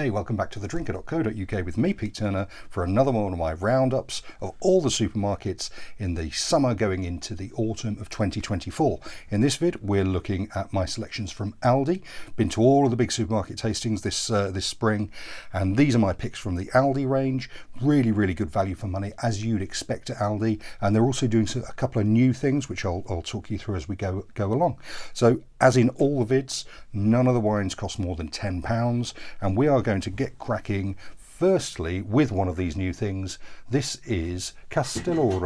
Hey, welcome back to thedrinker.co.uk with me, Pete Turner, for another one of my roundups of all the supermarkets in the summer going into the autumn of 2024. In this vid, we're looking at my selections from Aldi. Been to all of the big supermarket tastings this spring, and these are my picks from the Aldi range. Really, really good value for money, as you'd expect at Aldi. And they're also doing a couple of new things, which I'll talk you through as we go along. So, as in all the vids, none of the wines cost more than £10, and we are going to get cracking firstly with one of these new things. This is Castell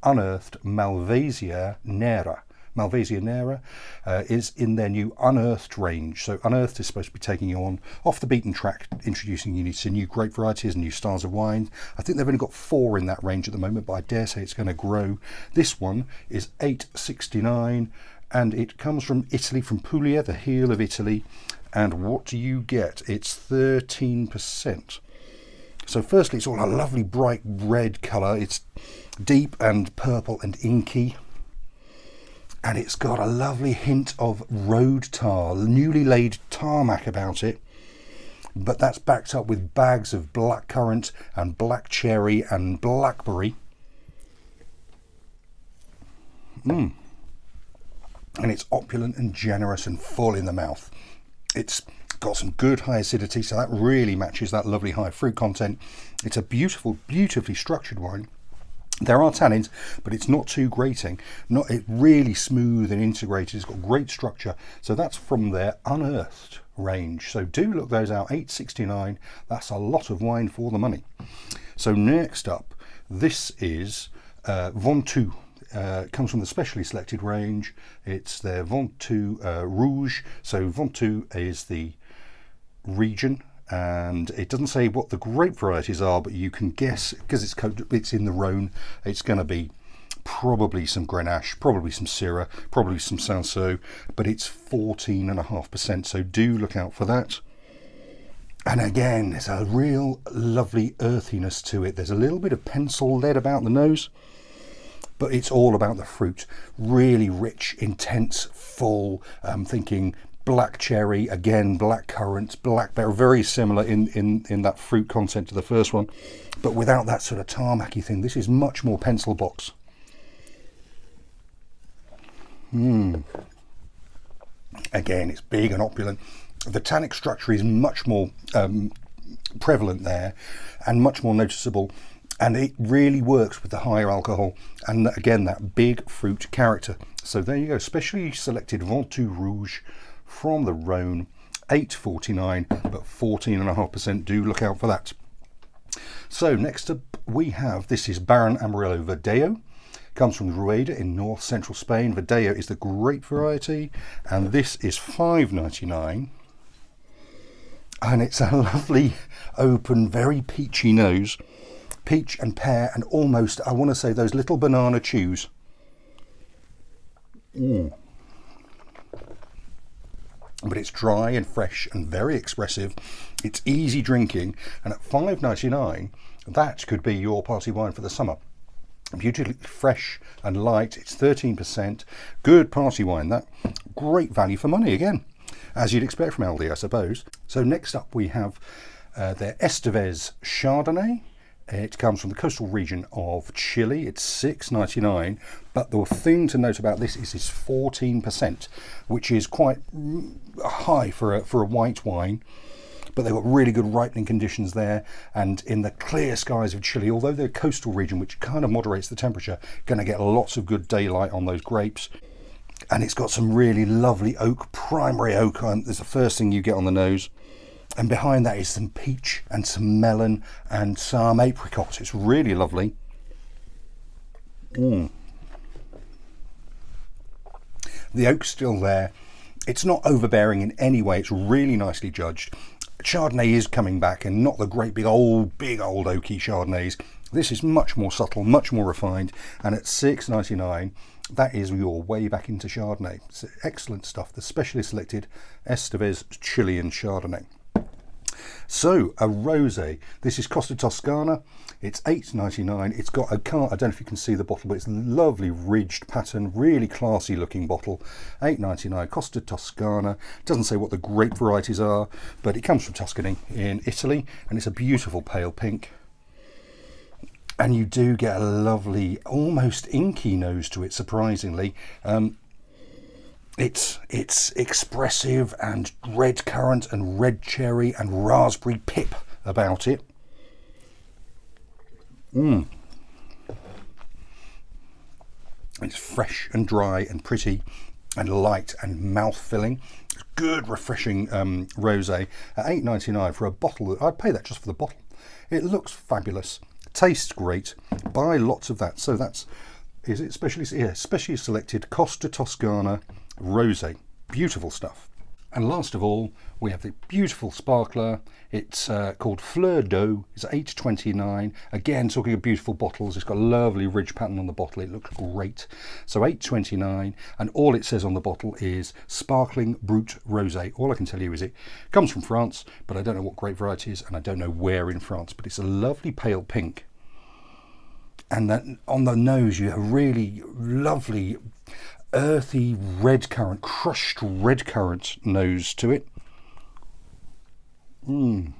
Unearthed Malvasia Nera. Malvasia Nera is in their new Unearthed range. So Unearthed is supposed to be taking you on off the beaten track, introducing you to new grape varieties and new styles of wine. I think they've only got 4 in that range at the moment, but I dare say it's going to grow. This one is £8.69. And it comes from Italy, from Puglia, the heel of Italy. And what do you get? It's 13%. So firstly, it's all a lovely bright red colour. It's deep and purple and inky. And it's got a lovely hint of road tar, newly laid tarmac about it. But that's backed up with bags of blackcurrant and black cherry and blackberry. And it's opulent and generous and full in the mouth. It's got some good high acidity, so that really matches that lovely high fruit content. It's a beautiful, beautifully structured wine. There are tannins, but it's not too grating. It's really smooth and integrated. It's got great structure. So that's from their Unearthed range. So do look those out. £8.69. That's a lot of wine for the money. So next up, this is Ventoux. Comes from the specially selected range. It's their Ventoux Rouge. So Ventoux is the region, and it doesn't say what the grape varieties are, but you can guess, because it's in the Rhone, it's going to be probably some Grenache, probably some Syrah, probably some Cinsault, but it's 14.5%, so do look out for that. And again, there's a real lovely earthiness to it. There's a little bit of pencil lead about the nose, but it's all about the fruit. Really rich, intense, full. I'm thinking black cherry, again, black currant, blackberry, very similar in that fruit content to the first one, but without that sort of tarmacy thing. This is much more pencil box. Again, it's big and opulent. The tannic structure is much more prevalent there and much more noticeable. And it really works with the higher alcohol and again that big fruit character. So there you go, specially selected Ventoux Rouge from the Rhone, £8.49, but 14.5%. Do look out for that. So next up we have, this is Baron Amarillo Verdejo. Comes from Rueda in north central Spain. Verdejo is the grape variety, and this is £5.99. And it's a lovely open, very peachy nose. Peach and pear and almost, I want to say, those little banana chews. But it's dry and fresh and very expressive. It's easy drinking, and at £5.99, that could be your party wine for the summer. Beautifully fresh and light. It's 13%. Good party wine. That great value for money again, as you'd expect from Aldi, I suppose. So next up we have their Estevez Chardonnay. It comes from the coastal region of Chile. It's £6.99, but the thing to note about this is it's 14%, which is quite high for a white wine. But they've got really good ripening conditions there, and in the clear skies of Chile, although they're a coastal region which kind of moderates the temperature, going to get lots of good daylight on those grapes. And it's got some really lovely oak, primary oak. There's the first thing you get on the nose. And behind that is some peach and some melon and some apricot. It's really lovely. The oak's still there. It's not overbearing in any way. It's really nicely judged. Chardonnay is coming back, and not the great big old oaky Chardonnays. This is much more subtle, much more refined, and at £6.99, that is your way back into Chardonnay. It's excellent stuff. The specially selected Estevez Chilean Chardonnay. So a rosé. This is Costa Toscana. It's $8.99. It's got, I don't know if you can see the bottle, but it's a lovely ridged pattern, really classy looking bottle. $8.99. Costa Toscana. Doesn't say what the grape varieties are, but it comes from Tuscany in Italy, and it's a beautiful pale pink. And you do get a lovely, almost inky nose to it, surprisingly. It's expressive and red currant and red cherry and raspberry pip about it. It's fresh and dry and pretty and light and mouth-filling. Good, refreshing rosé at $8.99 for a bottle. I'd pay that just for the bottle. It looks fabulous. Tastes great. Buy lots of that. So that's, is it specially selected Costa Toscana Rosé. Beautiful stuff. And last of all, we have the beautiful sparkler. It's called Fleurs. It's $8.29. Again, talking of beautiful bottles, it's got a lovely ridge pattern on the bottle. It looks great. So $8.29, and all it says on the bottle is Sparkling Brut Rosé. All I can tell you is it comes from France, but I don't know what grape variety it is, and I don't know where in France, but it's a lovely pale pink. And then on the nose, you have a really lovely earthy red currant, crushed red currant nose to it. And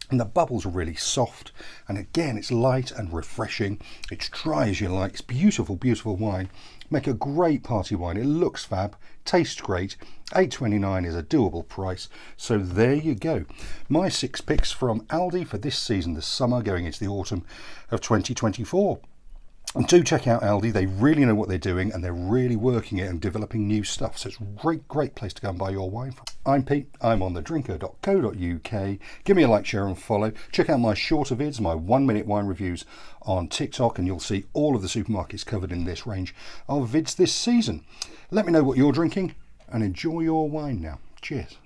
the bubbles are really soft, and again it's light and refreshing. It's dry as you like. It's beautiful, beautiful wine. Make a great party wine. It looks fab, tastes great. $8.29 is a doable price. So there you go. My 6 picks from Aldi for this season, the summer going into the autumn of 2024. And do check out Aldi. They really know what they're doing, and they're really working it and developing new stuff. So it's a great place to go and buy your wine from. I'm Pete. I'm on thedrinker.co.uk. Give me a like, share and follow. Check out my shorter vids, my 1-minute wine reviews on TikTok, and you'll see all of the supermarkets covered in this range of vids this season. Let me know what you're drinking and enjoy your wine now. Cheers.